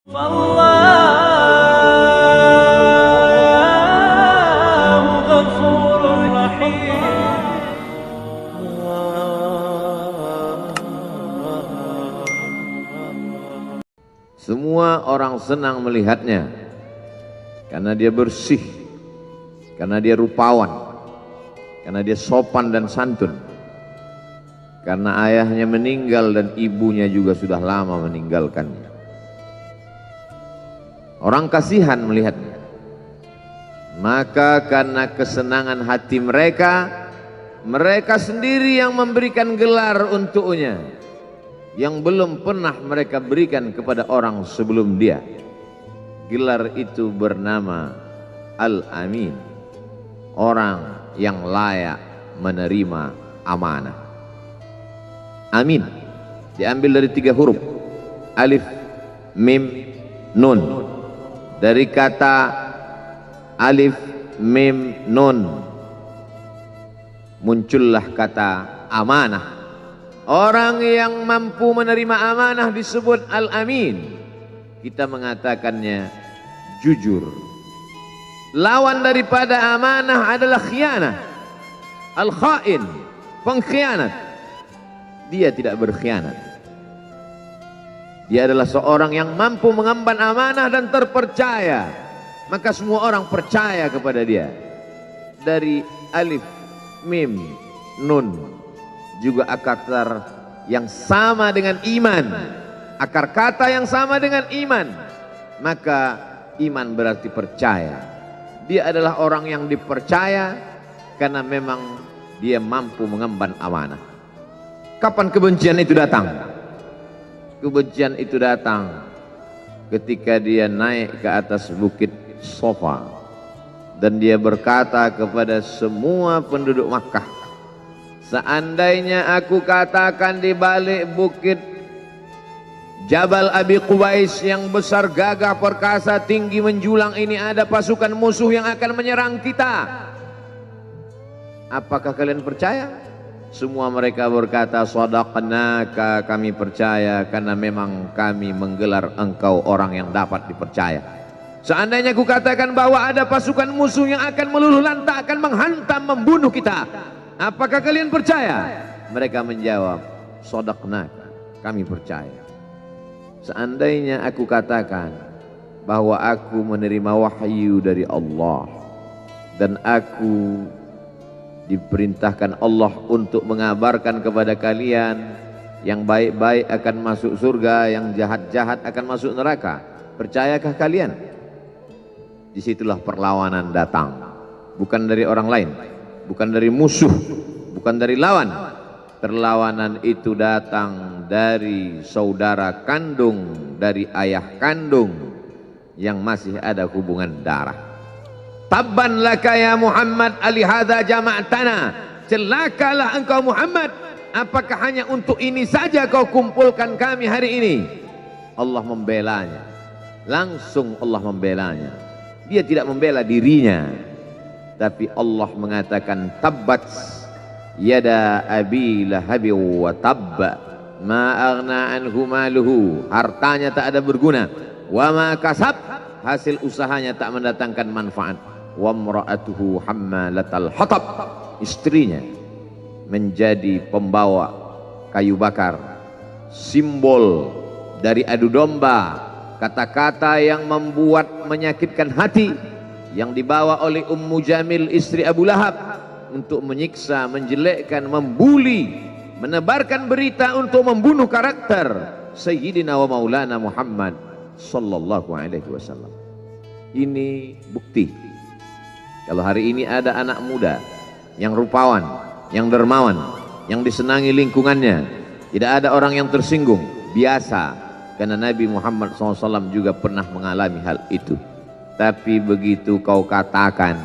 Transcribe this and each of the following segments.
Wallahu ghafurur rahim. Semua orang senang melihatnya karena dia bersih, karena dia rupawan, karena dia sopan dan santun, karena ayahnya meninggal dan ibunya juga sudah lama meninggalkannya. Orang kasihan melihatnya, maka karena kesenangan hati mereka, mereka sendiri yang memberikan gelar untuknya yang belum pernah mereka berikan kepada orang sebelum dia. Gelar itu bernama Al-Amin, orang yang layak menerima amanah. Amin diambil dari 3 huruf, alif, mim, nun. Dari kata alif, mim, nun muncullah kata amanah. Orang yang mampu menerima amanah disebut Al-Amin. Kita mengatakannya jujur. Lawan daripada amanah adalah khianah, al-khain, pengkhianat. Dia tidak berkhianat. Dia adalah seorang yang mampu mengemban amanah dan terpercaya, maka semua orang percaya kepada dia. Dari alif, mim, nun juga akar yang sama dengan iman, akar kata yang sama dengan iman, maka iman berarti percaya. Dia adalah orang yang dipercaya karena memang dia mampu mengemban amanah. Kapan kebencian itu datang? Kebencian itu datang ketika dia naik ke atas bukit Sofa dan dia berkata kepada semua penduduk Makkah, seandainya aku katakan di balik bukit Jabal Abi Qubais yang besar, gagah, perkasa, tinggi, menjulang ini ada pasukan musuh yang akan menyerang kita, apakah kalian percaya? Semua mereka berkata, shadaqnaka, kami percaya karena memang kami menggelar engkau orang yang dapat dipercaya. Seandainya aku katakan bahwa ada pasukan musuh yang akan meluluh lantakkan, menghantam, membunuh kita, apakah kalian percaya? Mereka menjawab, shadaqnaka, kami percaya. Seandainya aku katakan bahwa aku menerima wahyu dari Allah dan aku diperintahkan Allah untuk mengabarkan kepada kalian yang baik-baik akan masuk surga, yang jahat-jahat akan masuk neraka, percayakah kalian? Disitulah perlawanan datang, bukan dari orang lain, bukan dari musuh, bukan dari lawan. Perlawanan itu datang dari saudara kandung, dari ayah kandung yang masih ada hubungan darah. Tabban laka ya Muhammad alihada jama'tana, celakalah engkau Muhammad, apakah hanya untuk ini saja kau kumpulkan kami hari ini? Allah membelanya, langsung Allah membelanya. Dia tidak membela dirinya, tapi Allah mengatakan tabbat yada abi lahabi wa tabba ma aghna anhu maluhu, hartanya tak ada berguna, wa ma kasab, hasil usahanya tak mendatangkan manfaat, wa mra'atuhu hammalatal hatab, istrinya menjadi pembawa kayu bakar, simbol dari adu domba, kata-kata yang membuat menyakitkan hati yang dibawa oleh Ummu Jamil istri Abu Lahab untuk menyiksa, menjelekkan, membuli, menebarkan berita untuk membunuh karakter Sayyidina wa Maulana Muhammad sallallahu alaihi wasallam. Ini bukti kalau hari ini ada anak muda yang rupawan, yang dermawan, yang disenangi lingkungannya, tidak ada orang yang tersinggung, biasa, karena Nabi Muhammad SAW juga pernah mengalami hal itu. Tapi begitu kau katakan,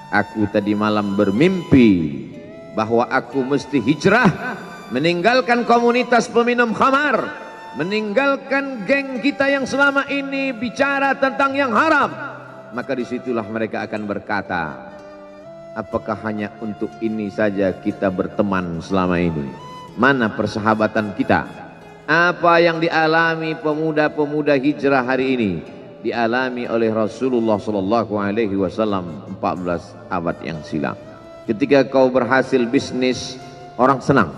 aku tadi malam bermimpi bahwa aku mesti hijrah, meninggalkan komunitas peminum khamar, meninggalkan geng kita yang selama ini bicara tentang yang haram, maka disitulah mereka akan berkata, apakah hanya untuk ini saja kita berteman selama ini? Mana persahabatan kita? Apa yang dialami pemuda-pemuda hijrah hari ini dialami oleh Rasulullah sallallahu alaihi wasallam 14 abad yang silam. Ketika kau berhasil bisnis, orang senang.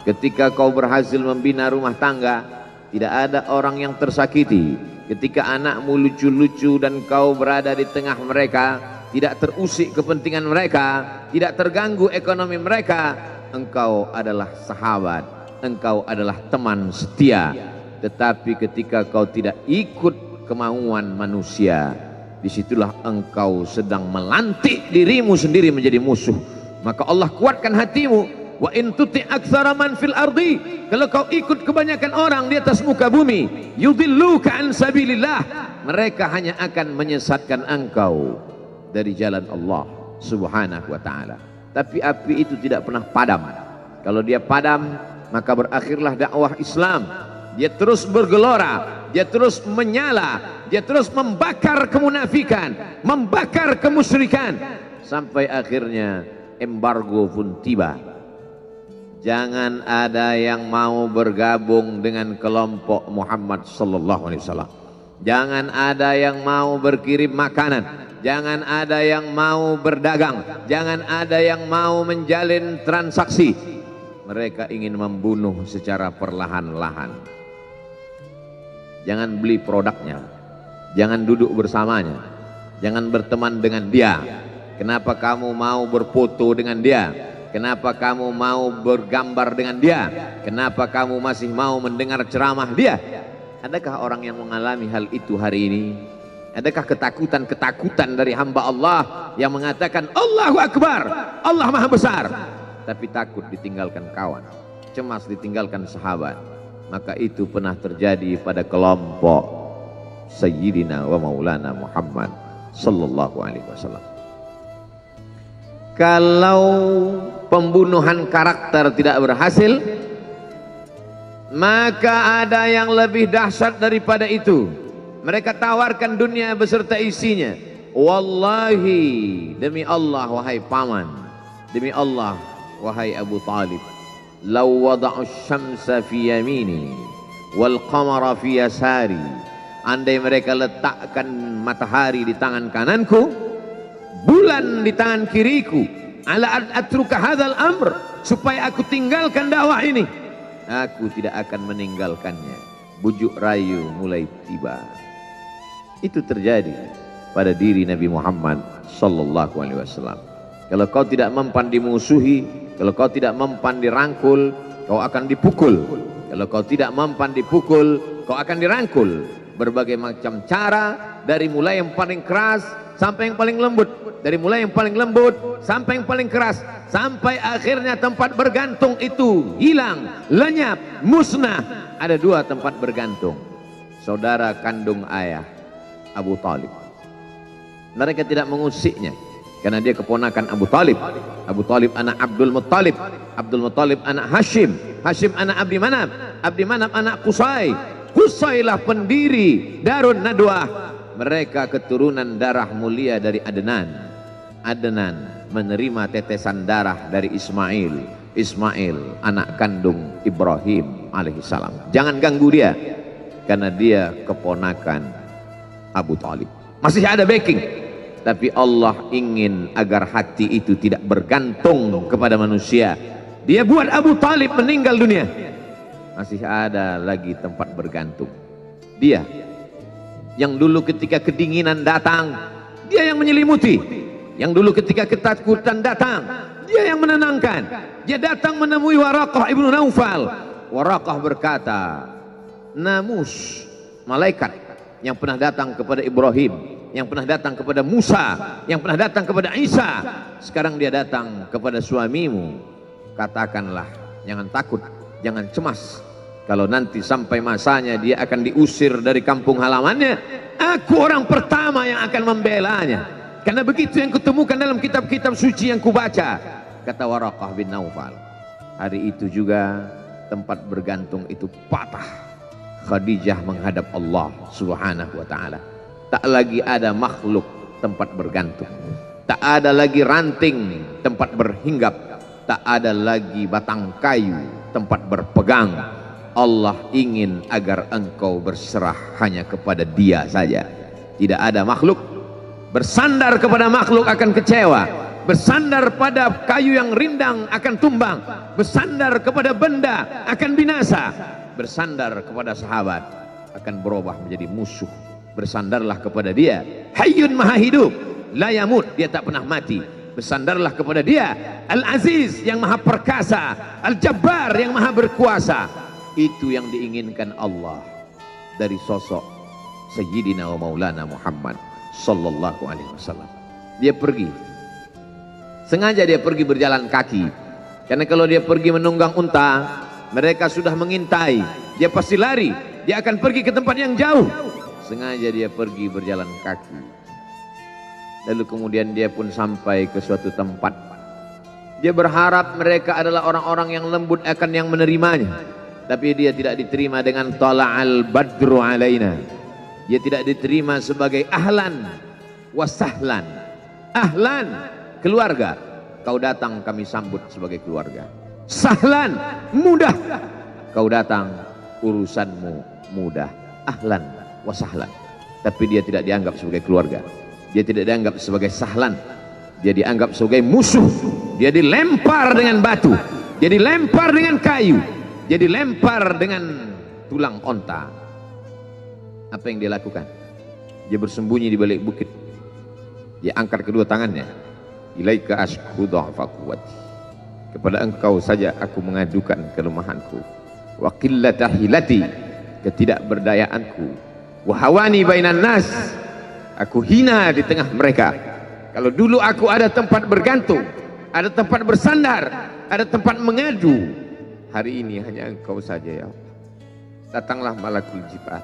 Ketika kau berhasil membina rumah tangga, tidak ada orang yang tersakiti. Ketika anakmu lucu-lucu dan kau berada di tengah mereka, tidak terusik kepentingan mereka, tidak terganggu ekonomi mereka, engkau adalah sahabat, engkau adalah teman setia. Tetapi ketika kau tidak ikut kemauan manusia, disitulah engkau sedang melantik dirimu sendiri menjadi musuh. Maka Allah kuatkan hatimu. Wa in tuti aktsara man fil ardi, kalau kau ikut kebanyakan orang di atas muka bumi, yudilluka an sabilillah, mereka hanya akan menyesatkan engkau dari jalan Allah Subhanahu wa taala. Tapi api itu tidak pernah padam. Kalau dia padam, maka berakhirlah dakwah Islam. Dia terus bergelora, dia terus menyala, dia terus membakar kemunafikan, membakar kemusyrikan, sampai akhirnya embargo pun tiba. Jangan ada yang mau bergabung dengan kelompok Muhammad sallallahu alaihi wasallam. Jangan ada yang mau berkirim makanan. Jangan ada yang mau berdagang. Jangan ada yang mau menjalin transaksi. Mereka ingin membunuh secara perlahan-lahan. Jangan beli produknya. Jangan duduk bersamanya. Jangan berteman dengan dia. Kenapa kamu mau berfoto dengan dia? Kenapa kamu mau bergambar dengan dia? Kenapa kamu masih mau mendengar ceramah dia? Adakah orang yang mengalami hal itu hari ini? Adakah ketakutan-ketakutan dari hamba Allah yang mengatakan Allahu Akbar, Allah Maha Besar, tapi takut ditinggalkan kawan, cemas ditinggalkan sahabat? Maka itu pernah terjadi pada kelompok Sayyidina wa Maulana Muhammad sallallahu alaihi wasallam. Kalau pembunuhan karakter tidak berhasil, maka ada yang lebih dahsyat daripada itu. Mereka tawarkan dunia beserta isinya. Wallahi, demi Allah wahai paman, demi Allah wahai Abu Talib, law wada'u syamsa fi yamini wal qamara fi yasari, andai mereka letakkan matahari di tangan kananku, bulan di tangan kiriku, ala atruka hadzal amr, supaya aku tinggalkan dakwah ini, aku tidak akan meninggalkannya. Bujuk rayu mulai tiba. Itu terjadi pada diri Nabi Muhammad sallallahu alaihi wasallam. Kalau kau tidak mempan dimusuhi, kalau kau tidak mempan dirangkul, kau akan dipukul. Kalau kau tidak mempan dipukul, kau akan dirangkul. Berbagai macam cara, dari mulai yang paling keras sampai yang paling lembut, dari mulai yang paling lembut sampai yang paling keras, sampai akhirnya tempat bergantung itu hilang, lenyap, musnah. Ada dua tempat bergantung, saudara kandung ayah Abu Talib. Mereka tidak mengusiknya karena dia keponakan Abu Talib. Abu Talib anak Abdul Muttalib, Abdul Muttalib anak Hashim, Hashim anak Abdi Manaf, Abdi Manaf anak Qusay, Qusaylah pendiri Darun Nadwah. Mereka keturunan darah mulia dari Adnan. Adnan menerima tetesan darah dari Ismail. Ismail anak kandung Ibrahim alaihissalam. Jangan ganggu dia, karena dia keponakan Abu Talib. Masih ada backing, tapi Allah ingin agar hati itu tidak bergantung kepada manusia. Dia buat Abu Talib meninggal dunia, masih ada lagi tempat bergantung. Dia yang dulu ketika kedinginan datang, dia yang menyelimuti. Yang dulu ketika ketakutan datang, dia yang menenangkan. Dia datang menemui Waraqah ibnu Naufal. Waraqah berkata, namus, malaikat yang pernah datang kepada Ibrahim, yang pernah datang kepada Musa, yang pernah datang kepada Isa, sekarang dia datang kepada suamimu. Katakanlah, jangan takut, jangan cemas. Kalau nanti sampai masanya dia akan diusir dari kampung halamannya, aku orang pertama yang akan membelanya. Karena begitu yang kutemukan dalam kitab-kitab suci yang kubaca, kata Waraqah bin Naufal. Hari itu juga tempat bergantung itu patah. Khadijah menghadap Allah Subhanahu wa ta'ala. Tak lagi ada makhluk tempat bergantung, tak ada lagi ranting tempat berhinggap, tak ada lagi batang kayu tempat berpegang. Allah ingin agar engkau berserah hanya kepada Dia saja, tidak ada makhluk. Bersandar kepada makhluk akan kecewa, bersandar pada kayu yang rindang akan tumbang, bersandar kepada benda akan binasa, bersandar kepada sahabat akan berubah menjadi musuh. Bersandarlah kepada Dia, Hayyun Maha Hidup, la yamut, Dia tak pernah mati. Bersandarlah kepada Dia, Al-Aziz yang Maha Perkasa, Al-Jabbar yang Maha Berkuasa. Itu yang diinginkan Allah dari sosok Sayyidina wa Maulana Muhammad sallallahu alaihi wasallam. Dia pergi, sengaja dia pergi berjalan kaki, karena kalau dia pergi menunggang unta, mereka sudah mengintai, dia pasti lari, dia akan pergi ke tempat yang jauh. Sengaja dia pergi berjalan kaki. Lalu kemudian dia pun sampai ke suatu tempat. Dia berharap mereka adalah orang-orang yang lembut akan yang menerimanya, tapi dia tidak diterima dengan tala'al badru alaina. Dia tidak diterima sebagai ahlan wasahlan. Ahlan, keluarga, kau datang kami sambut sebagai keluarga. Sahlan, mudah, kau datang urusanmu mudah. Ahlan wasahlan. Tapi dia tidak dianggap sebagai keluarga, dia tidak dianggap sebagai sahlan, dia dianggap sebagai musuh. Dia dilempar dengan batu, dia dilempar dengan kayu, dia dilempar dengan tulang onta. Apa yang dia lakukan? Dia bersembunyi di balik bukit. Dia angkat kedua tangannya, ilaika ashku dha'fa quwwati, kepada engkau saja aku mengadukan kelemahanku, wa qillata hilati, ketidakberdayaanku, wa hawani bainan nas, aku hina di tengah mereka. Kalau dulu aku ada tempat bergantung, ada tempat bersandar, ada tempat mengadu, hari ini hanya engkau saja ya Allah. Datanglah malakul jibal,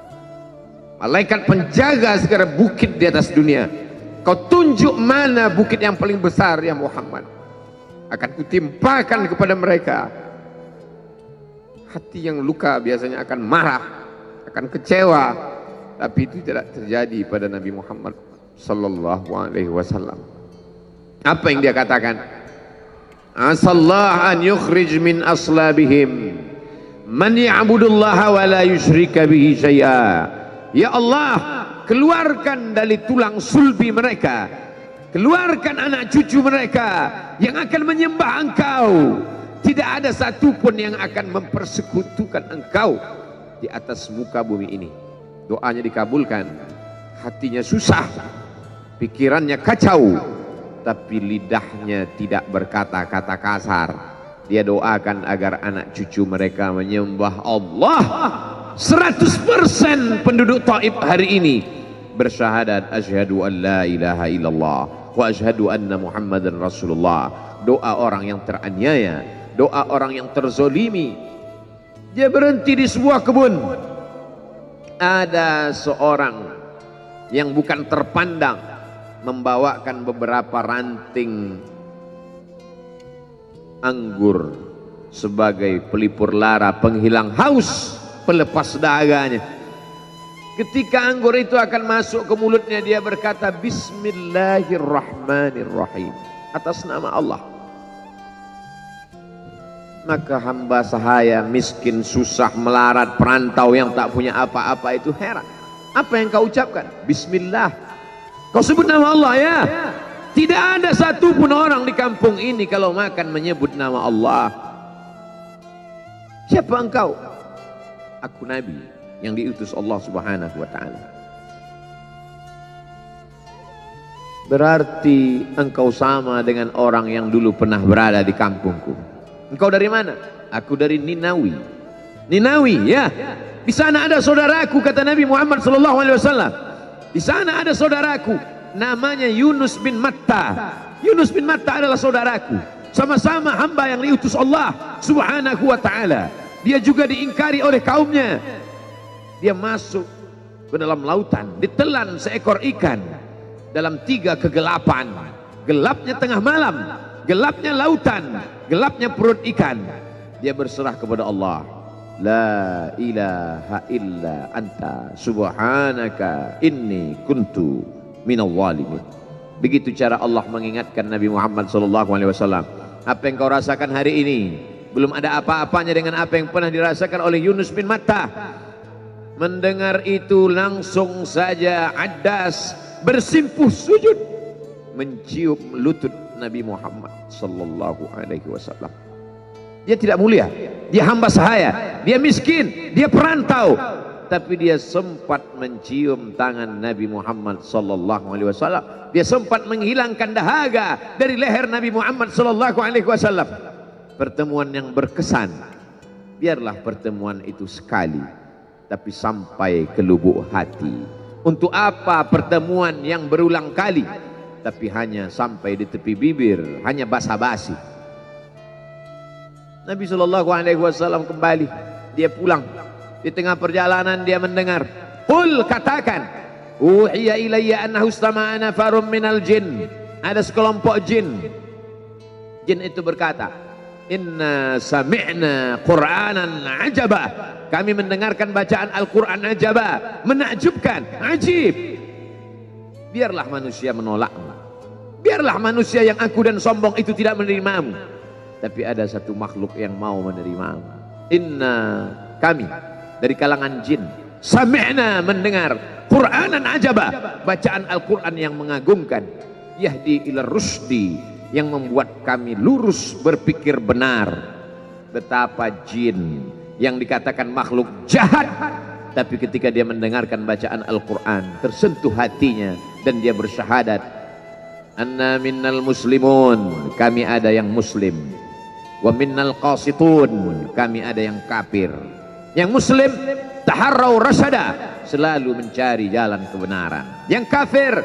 malaikat penjaga segala bukit di atas dunia. Kau tunjuk mana bukit yang paling besar ya Muhammad, akan kutimpakan kepada mereka. Hati yang luka biasanya akan marah, akan kecewa, tapi itu tidak terjadi pada Nabi Muhammad sallallahu alaihi wasallam. Apa yang dia katakan? Asallah an yukhrij min aslabihim man ya'budullaha wa la yusyrika bihi syai'a. Ya Allah, keluarkan dari tulang sulbi mereka, keluarkan anak cucu mereka yang akan menyembah engkau. Tidak ada satupun yang akan mempersekutukan engkau di atas muka bumi ini. Doanya dikabulkan, hatinya susah, pikirannya kacau, tapi lidahnya tidak berkata-kata kasar. Dia doakan agar anak cucu mereka menyembah Allah. 100% penduduk Taif hari ini bersyahadat asyhadu an la ilaha illallah wa asyhadu anna Muhammadan Rasulullah. Doa orang yang teraniaya, doa orang yang terzolimi. Dia berhenti di sebuah kebun. Ada seorang yang bukan terpandang membawakan beberapa ranting anggur sebagai pelipur lara, penghilang haus, pelepas dahaganya. Ketika anggur itu akan masuk ke mulutnya, dia berkata Bismillahirrahmanirrahim, atas nama Allah. Maka hamba sahaya miskin, susah, melarat, perantau yang tak punya apa-apa itu heran. Apa yang kau ucapkan? Bismillah. Kau sebut nama Allah ya. Tidak ada satupun orang di kampung ini kalau makan menyebut nama Allah. Siapa engkau? Aku Nabi yang diutus Allah Subhanahu wa ta'ala. Berarti engkau sama dengan orang yang dulu pernah berada di kampungku. Engkau dari mana? Aku dari Ninawi. Ninawi ya. Di sana ada saudaraku, kata Nabi Muhammad sallallahu alaihi wasallam. Di sana ada saudaraku namanya Yunus bin Matta. Yunus bin Matta adalah saudaraku. Sama-sama hamba yang diutus Allah Subhanahu wa ta'ala. Dia juga diingkari oleh kaumnya. Dia masuk ke dalam lautan, ditelan seekor ikan dalam 3 kegelapan. Gelapnya tengah malam, gelapnya lautan, gelapnya perut ikan. Dia berserah kepada Allah. La ilaha illa anta subhanaka inni kuntu minal zalimin. Begitu cara Allah mengingatkan Nabi Muhammad SAW. Apa yang kau rasakan hari ini? Belum ada apa-apanya dengan apa yang pernah dirasakan oleh Yunus bin Matta. Mendengar itu langsung saja Addas bersimpuh sujud mencium lutut Nabi Muhammad sallallahu alaihi wasallam. Dia tidak mulia, dia hamba sahaya, dia miskin, dia perantau, tapi dia sempat mencium tangan Nabi Muhammad sallallahu alaihi wasallam. Dia sempat menghilangkan dahaga dari leher Nabi Muhammad sallallahu alaihi wasallam. Pertemuan yang berkesan. Biarlah pertemuan itu sekali, tapi sampai ke lubuk hati. Untuk apa pertemuan yang berulang kali, tapi hanya sampai di tepi bibir, hanya basa-basi. Nabi SAW kembali, dia pulang. Di tengah perjalanan dia mendengar, qul, katakan, uhiya ilayya annahu istama'ana farum minal jin. Ada sekelompok jin. Jin itu berkata, inna sami'na qur'anan ajaba. Kami mendengarkan bacaan Al-Quran ajaba, menakjubkan, ajib. Biarlah manusia menolakmu, biarlah manusia yang aku dan sombong itu tidak menerimamu, tapi ada satu makhluk yang mau menerimamu. Inna, kami dari kalangan jin, sami'na, mendengar, Qur'anan ajaba, bacaan Al-Quran yang mengagumkan, yahdi ila rusdi, yang membuat kami lurus berpikir benar. Betapa jin yang dikatakan makhluk jahat, tapi ketika dia mendengarkan bacaan Al-Quran tersentuh hatinya dan dia bersyahadat, anna minnal muslimun, kami ada yang muslim, wa minnal qasitun, kami ada yang kafir. Yang muslim taharrau rasyada, selalu mencari jalan kebenaran. Yang kafir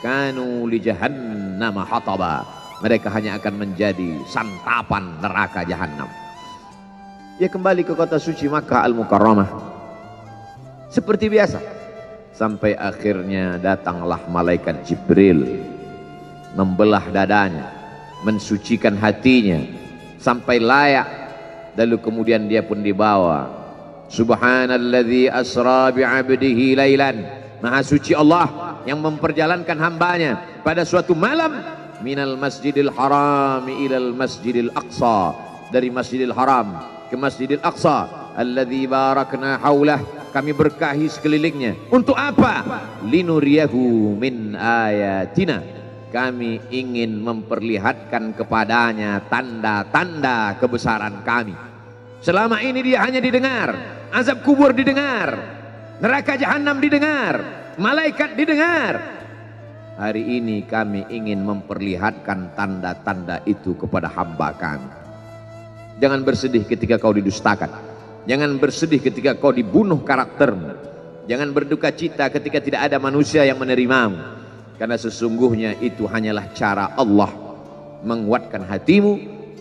kanu li jahannam hataba, mereka hanya akan menjadi santapan neraka jahanam. Dia kembali ke kota suci Makkah Al-Mukarramah seperti biasa, sampai akhirnya datanglah malaikat Jibril membelah dadanya, mensucikan hatinya sampai layak, lalu kemudian dia pun dibawa. Subhanalladzi asra bi'abdihi lailan, maha suci Allah yang memperjalankan hambanya pada suatu malam, minal masjidil haram ilal masjidil aqsa, dari masjidil haram ke Masjidil Aqsa, alladzi barakna haulah, kami berkahi sekelilingnya. Untuk apa? Linuriyahu min ayatina, kami ingin memperlihatkan kepadanya tanda-tanda kebesaran kami. Selama ini dia hanya didengar, azab kubur didengar, neraka jahanam didengar, malaikat didengar. Hari ini kami ingin memperlihatkan tanda-tanda itu kepada hamba kami. Jangan bersedih ketika kau didustakan, jangan bersedih ketika kau dibunuh karaktermu, jangan berduka cita ketika tidak ada manusia yang menerimamu, karena sesungguhnya itu hanyalah cara Allah menguatkan hatimu,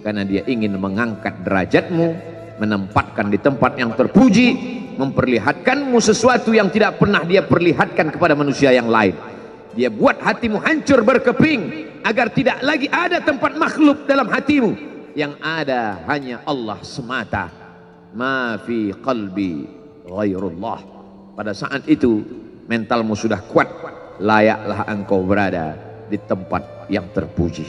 karena dia ingin mengangkat derajatmu, menempatkan di tempat yang terpuji, memperlihatkanmu sesuatu yang tidak pernah dia perlihatkan kepada manusia yang lain. Dia buat hatimu hancur berkeping agar tidak lagi ada tempat makhluk dalam hatimu, yang ada hanya Allah semata. Ma fi qalbi ghairullah. Pada saat itu mentalmu sudah kuat, layaklah engkau berada di tempat yang terpuji.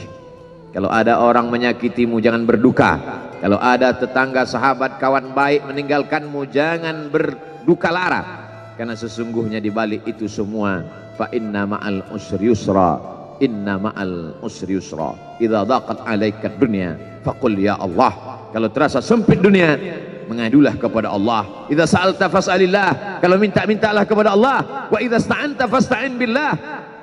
Kalau ada orang menyakitimu, jangan berduka. Kalau ada tetangga, sahabat, kawan baik meninggalkanmu, jangan berduka lara, karena sesungguhnya di balik itu semua, fa inna ma'al usri yusra, inna ma'al usri yusra, idza daqat 'alaika dunya faqul ya Allah. Kalau terasa sempit dunia, mengadulah kepada Allah. Idza sa'alta fas'alillah, kalau minta-mintalah kepada Allah. Wa idza sta'anta fasta'in billah,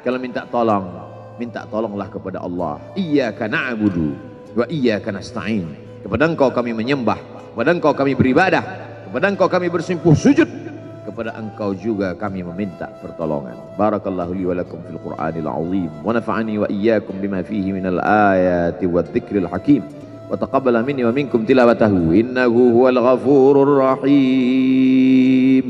kalau minta tolong, minta tolonglah kepada Allah. Iyyaka na'budu wa iyyaka nasta'in, kepada Engkau kami menyembah, kepada Engkau kami beribadah, kepada Engkau kami bersimpuh sujud, kepada Engkau juga kami meminta pertolongan. Barakallahu li wa lakum fil Qur'anil azim, wa nafa'ani wa iyyakum bima fihi minal ayati wadh-dhikril hakim, wa taqabbala minni wa minkum tilawatahu innahu huwal ghafurur rahim.